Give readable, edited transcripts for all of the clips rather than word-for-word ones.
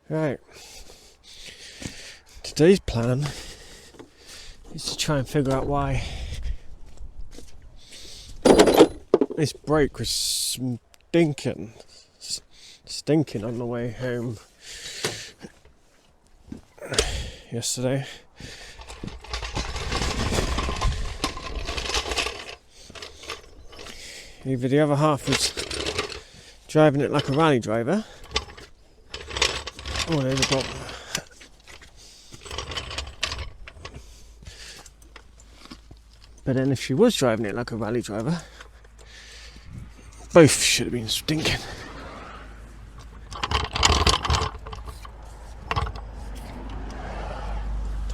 Right. Today's plan is to try and figure out why this brake was stinking on the way home yesterday. Either the other half was driving it like a rally driver, or they got but then if she was driving it like a rally driver, both should have been stinking.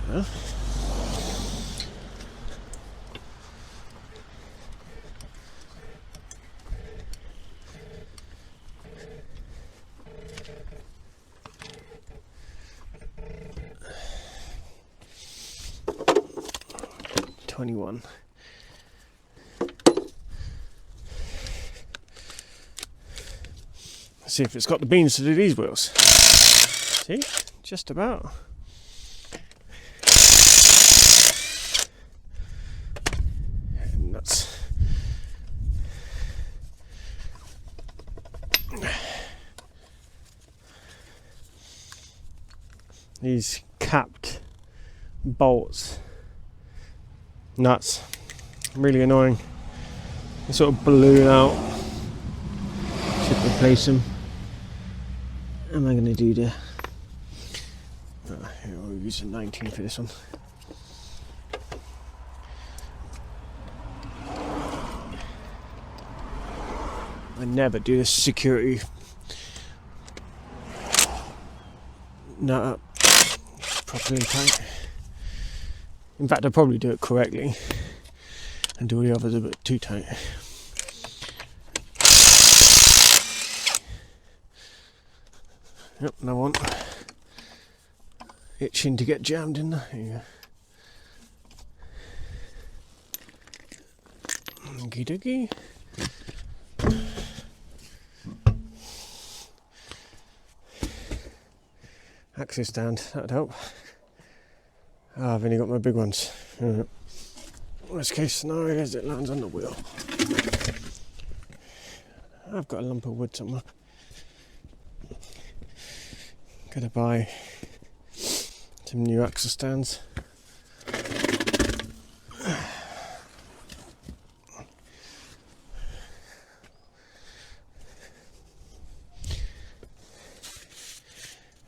Dunno. .21. See if it's got the beans to do these wheels. See? Just about. Nuts. These capped bolts. Nuts. Really annoying. They sort of balloon out. Should replace them. What am I going to do there? We'll use a 19 for this one. I never do this security nut up properly tight. In fact, I'll probably do it correctly and do all the others a bit too tight. Yep, another one. Itching to get jammed in there. There you go. Okie dokie. Axis stand, that would help. I've only got my big ones. Worst case scenario is it lands on the wheel. I've got a lump of wood somewhere. Gotta buy some new axle stands.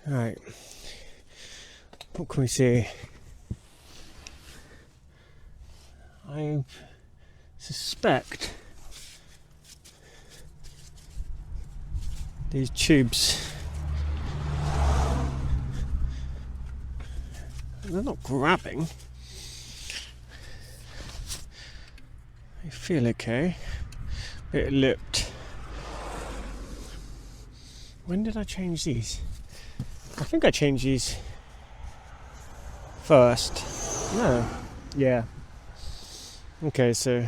Right. What can we see? I suspect these tubes, they're not grabbing. They feel okay. Bit lipped. When did I change these? I think I changed these first. No. Yeah. Okay, so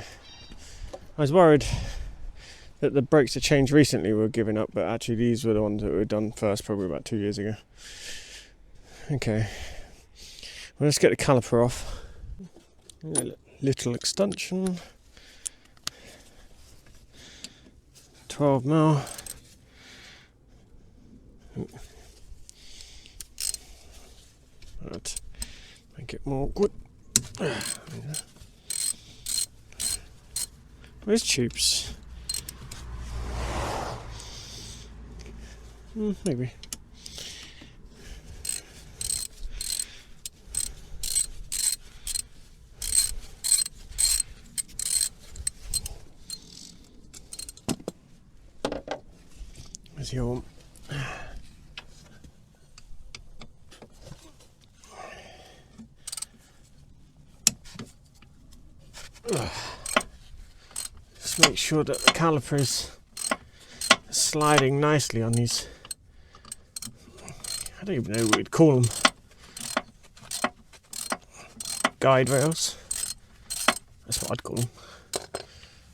I was worried that the brakes I changed recently were giving up, but actually these were the ones that were done first, probably about 2 years ago. Okay, well, let's get the caliper off. A little extension. 12mm. Right, make it more awkward. Where's tubes? Maybe. Where's your... Just make sure that the caliper is sliding nicely on these. I don't even know what we'd call them. Guide rails. That's what I'd call them.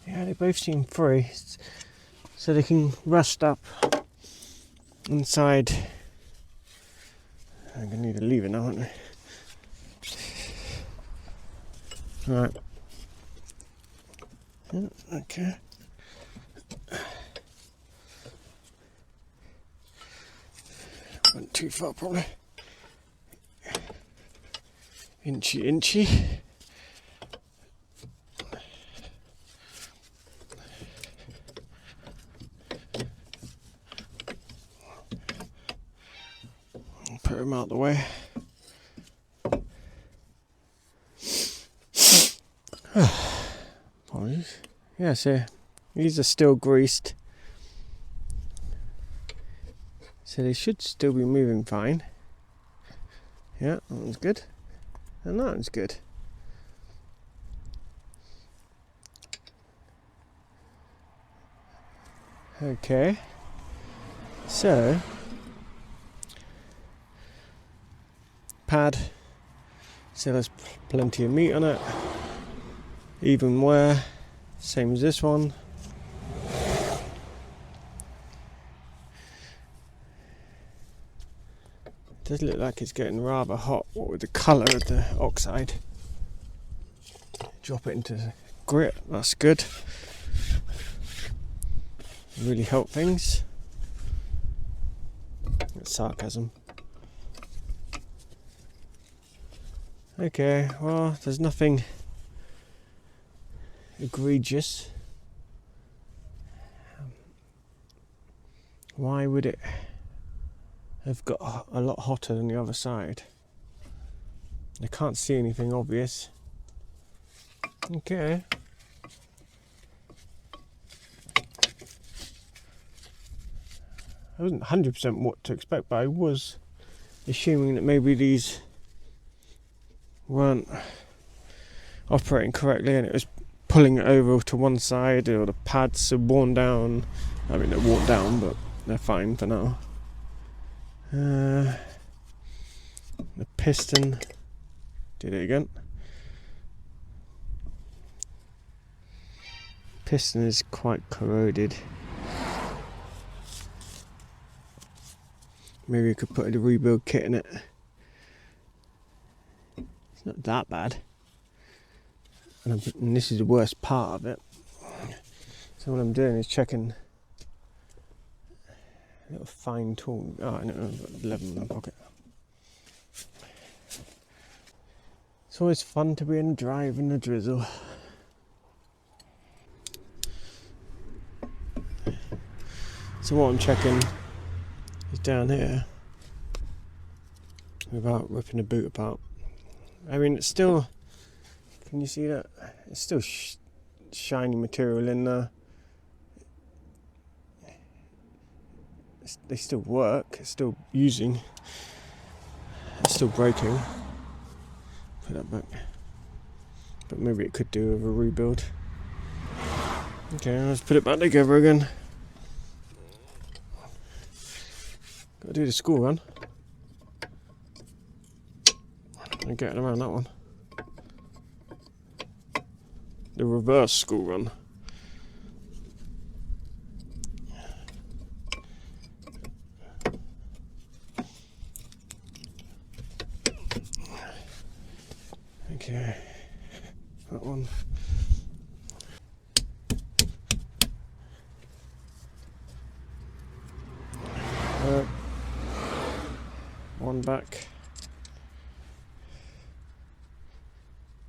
Yeah, they both seem free, so they can rust up inside I'm going to need a lever now, aren't I? Right. Yeah, okay. Went too far probably. Inchy. Put him out the way. Apologies. Yeah, so these are still greased. So they should still be moving fine. Yeah, that one's good. And that one's good. Okay. So pad. So there's plenty of meat on it. Even wear. Same as this one. Does look like it's getting rather hot, what with the colour of the oxide. Drop it into grit, that's good. Really help things. That's sarcasm. Okay, well, there's nothing egregious. Why would it have got a lot hotter than the other side? I can't see anything obvious. Okay. I wasn't 100% what to expect, but I was assuming that maybe these weren't operating correctly and it was pulling it over to one side, or the pads are worn down. I mean, they're worn down, but they're fine for now. The piston, did it again. Piston is quite corroded. Maybe we could put a rebuild kit in it. It's not that bad. And this is the worst part of it. So what I'm doing is checking a little fine tool. Oh, I know, I've got 11 in my pocket. It's always fun to be in drive in the drizzle. So what I'm checking is down here without ripping the boot apart. I mean, it's still, can you see that? It's still shiny material in there. They still work, it's still using, it's still braking. Put that back. But maybe it could do with a rebuild. Okay, let's put it back together again. Gotta do the school run. I'm getting around that one. The reverse school run. Okay, that one. One back.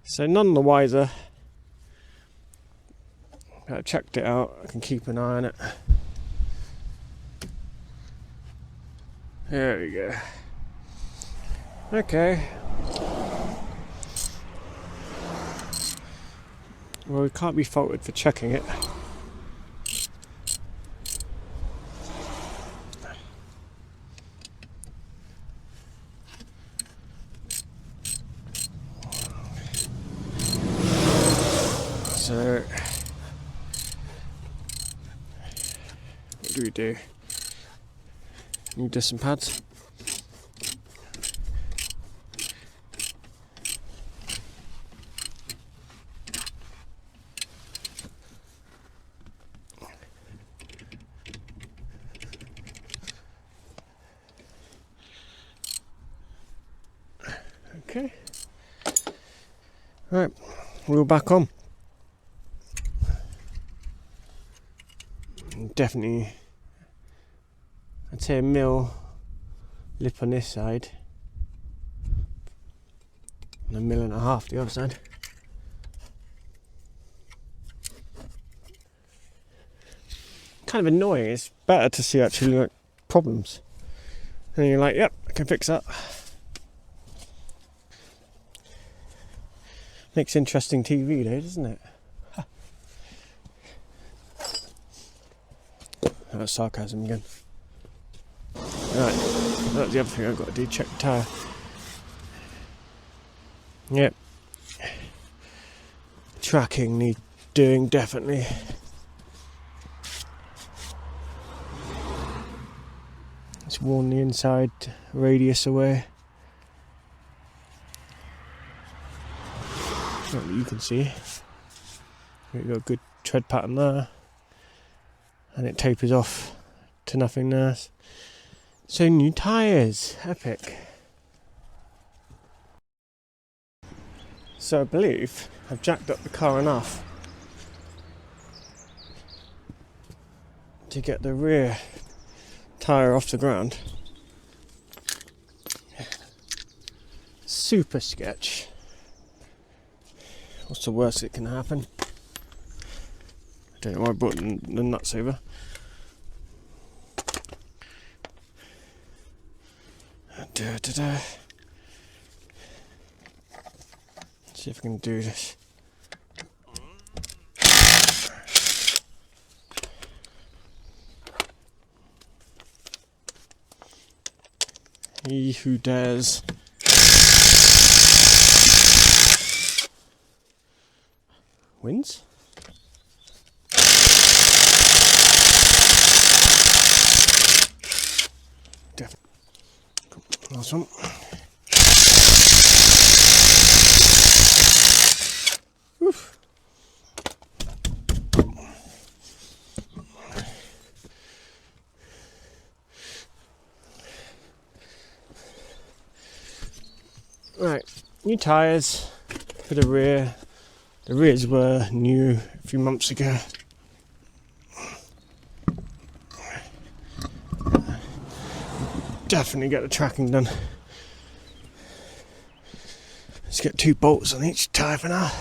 So none the wiser. I checked it out, I can keep an eye on it. There we go. Okay. Well, we can't be faulted for checking it. So, what do we do? Need some pads. Okay. Right, wheel back on. Definitely, I'd say a mil lip on this side and 1.5 mil the other side. Kind of annoying. It's better to see actually like problems, and you're like, yep, I can fix that. Makes interesting TV though, doesn't it? That's sarcasm again. Right, that's the other thing I've got to do, check the tyre. Yep. Tracking need doing, definitely. It's worn the inside radius away. Not that you can see. We've got a good tread pattern there. And it tapers off to nothingness. So new tyres, epic. So I believe I've jacked up the car enough to get the rear tyre off the ground. Super sketch. What's the worst that can happen? I don't know why I brought the nuts over. See if I can do this. He who dares. Wins? Definitely. Last one. Oof. Right, new tyres for the rear. The rears were new a few months ago. Definitely get the tracking done. Let's get 2 bolts on each tyre for now.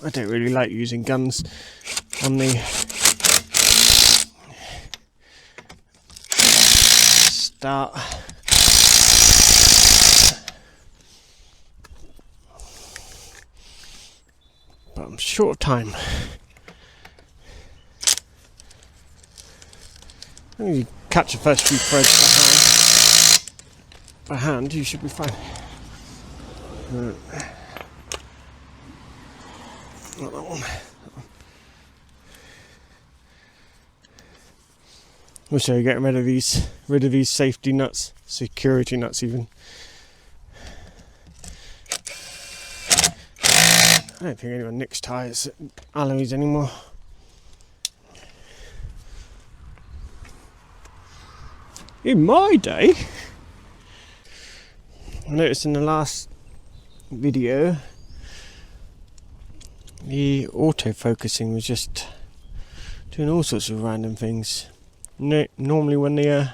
I don't really like using guns on the start. But I'm short of time. When you catch the first few threads by hand, you should be fine. Not that one. Also, you're getting rid of these safety nuts, security nuts even. I don't think anyone nicks tyres, alloys anymore. In my day, I noticed in the last video, the auto-focusing was just doing all sorts of random things. Normally when the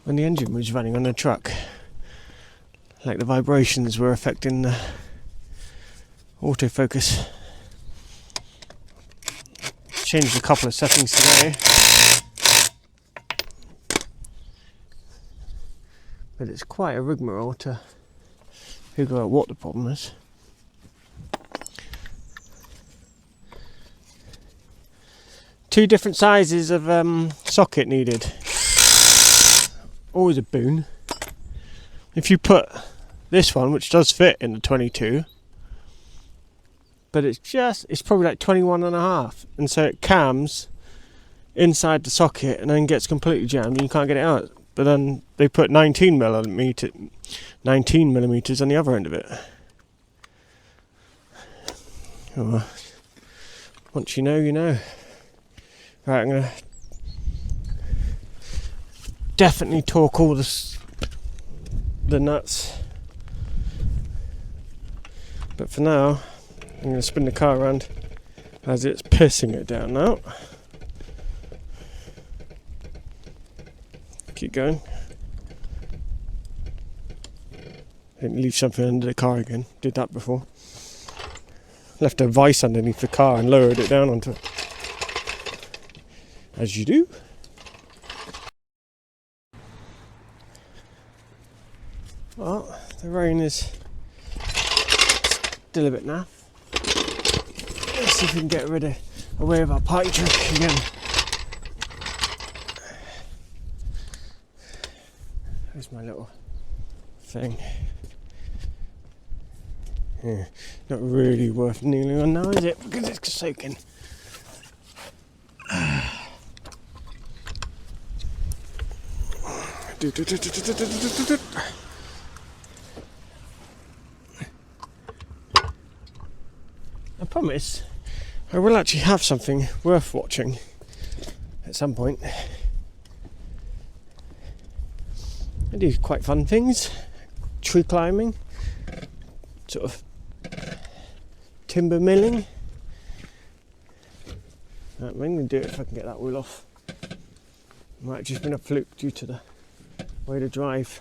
engine was running on the truck, like the vibrations were affecting the autofocus. Changed a couple of settings today, but it's quite a rigmarole to figure out what the problem is. Two different sizes of socket needed. Always a boon. If you put this one, which does fit in the 22, but it's probably like 21 and a half, and so it cams inside the socket and then gets completely jammed and you can't get it out. But then they put 19 millimeters on the other end of it. Oh, once you know, you know. Right, I'm gonna definitely torque all the nuts, but for now I'm going to spin the car around as it's pissing it down now. Keep going. Didn't leave something under the car again. Did that before. Left a vice underneath the car and lowered it down onto it. As you do. Well, the rain is still a bit naff. Let's see if we can get away with our party trick again. There's my little thing. Yeah, not really worth kneeling on now, is it? Because it's soaking. I promise I will actually have something worth watching at some point. I do quite fun things. Tree climbing, sort of timber milling. Right, I'm going to do it if I can get that wheel off. Might have just been a fluke due to the way to drive.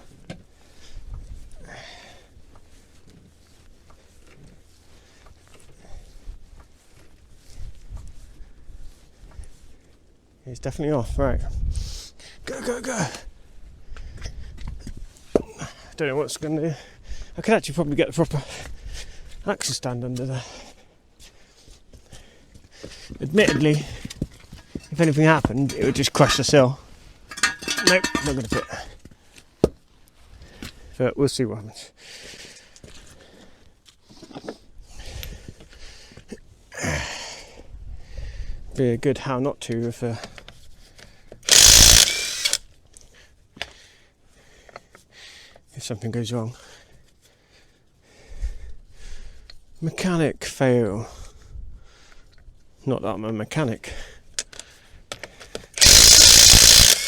It's definitely off, right. Go, go, go. Don't know what's going to do. I could actually probably get the proper axle stand under there. Admittedly, if anything happened, it would just crush the sill. Nope, not going to fit. But we'll see what happens. Be a good how not to if something goes wrong. Mechanic fail. Not that I'm a mechanic.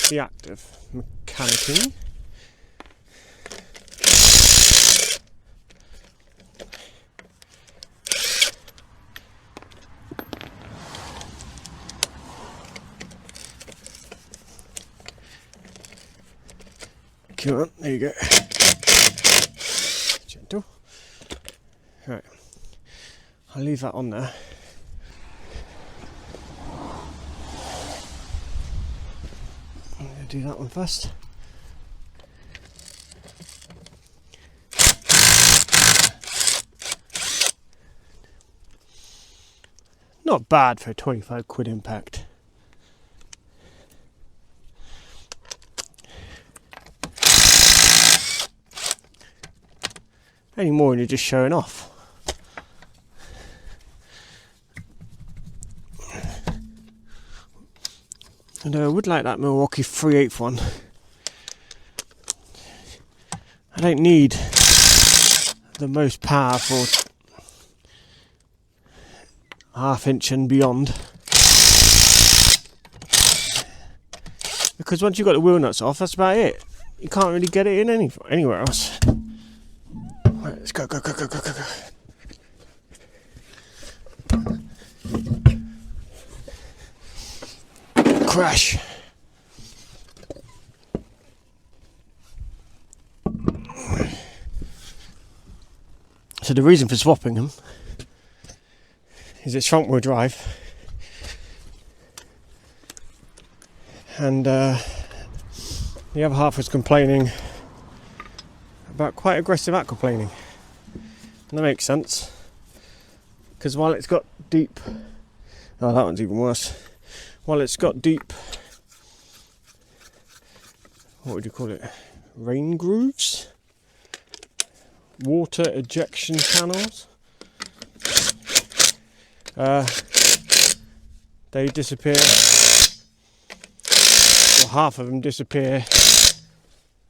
The act of mechanicking. Come on, there you go. Gentle. Right, I'll leave that on there. I'm going to do that one first. Not bad for a 25 quid impact. Any more and you're just showing off. And I would like that Milwaukee 3/8 one. I don't need the most powerful 1/2 inch and beyond. Because once you've got the wheel nuts off, that's about it. You can't really get it in anywhere else. Right, let's go, go, go, go, go, go, go. Crash. So the reason for swapping them is it's front wheel drive, and the other half was complaining about quite aggressive aquaplaning. And that makes sense, because while it's got deep, oh, that one's even worse. While it's got deep, what would you call it? Rain grooves? Water ejection channels? They disappear, or half of them disappear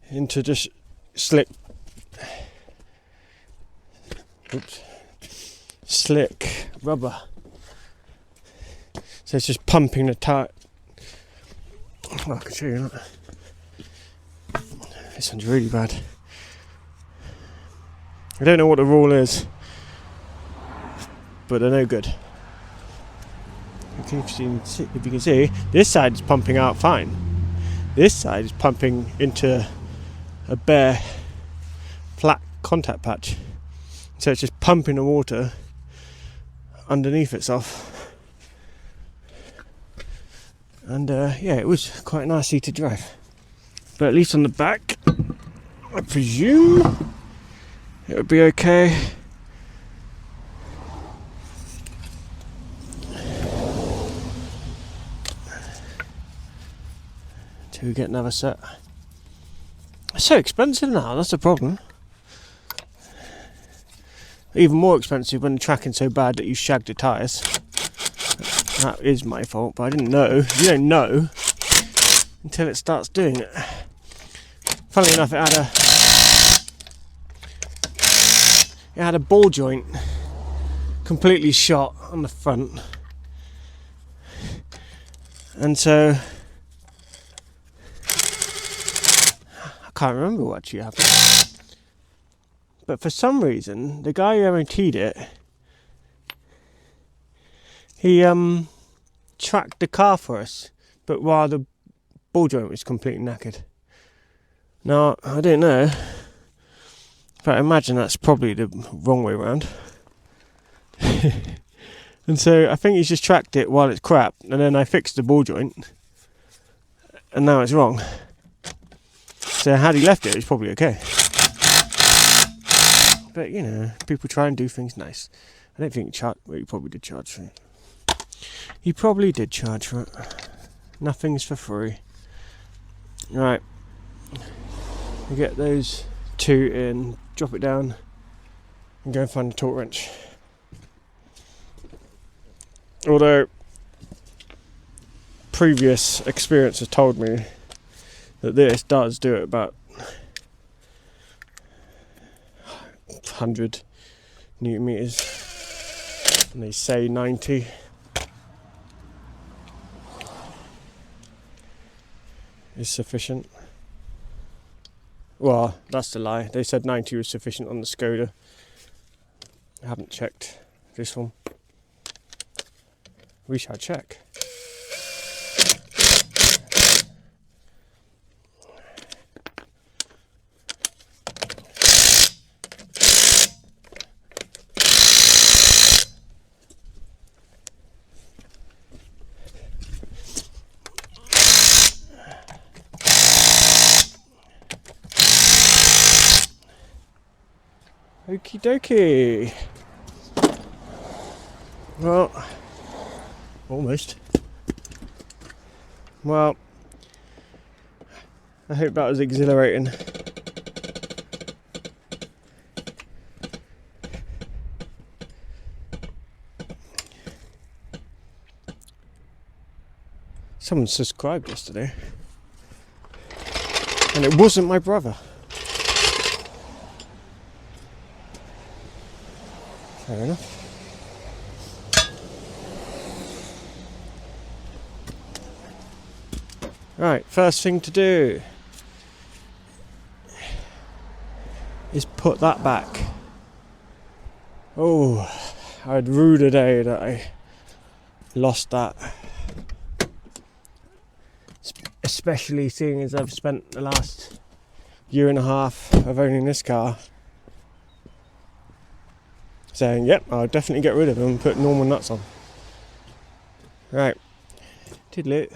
into just slick rubber. So it's just pumping the tire. Oh, I can show you that. This one's really bad. I don't know what the rule is, but they're no good. If you can see, this side is pumping out fine. This side is pumping into a bare, flat contact patch. So it's just pumping the water underneath itself. And yeah, it was quite nicely to drive. But at least on the back, I presume it would be okay. Till we get another set. It's so expensive now, that's the problem. Even more expensive when the tracking's so bad that you shagged the tyres. That is my fault, but I didn't know. You don't know until it starts doing it. Funnily enough, it had a ball joint completely shot on the front, and so I can't remember what actually happened. But for some reason, the guy who MOT'd it, he tracked the car for us, but while the ball joint was completely knackered. Now, I don't know, but I imagine that's probably the wrong way around. And so I think he's just tracked it while it's crap, and then I fixed the ball joint, and now it's wrong. So had he left it, it's probably okay. But you know, people try and do things nice. I don't think well, he probably did charge for it. He probably did charge for it. Nothing's for free. Right. We get those two in, drop it down, and go and find a torque wrench. Although previous experience has told me that this does do it about 100 newton meters, and they say 90. Is sufficient. Well, that's the lie. They said 90 was sufficient on the Skoda. I haven't checked this one. We shall check. Okie dokie. Well, almost. Well, I hope that was exhilarating. Someone subscribed yesterday, and it wasn't my brother. Fair enough. Right, first thing to do is put that back. Oh, I had rued a day that I lost that. Especially seeing as I've spent the last year and a half of owning this car saying, yep, I'll definitely get rid of them and put normal nuts on. Right, toodaloo.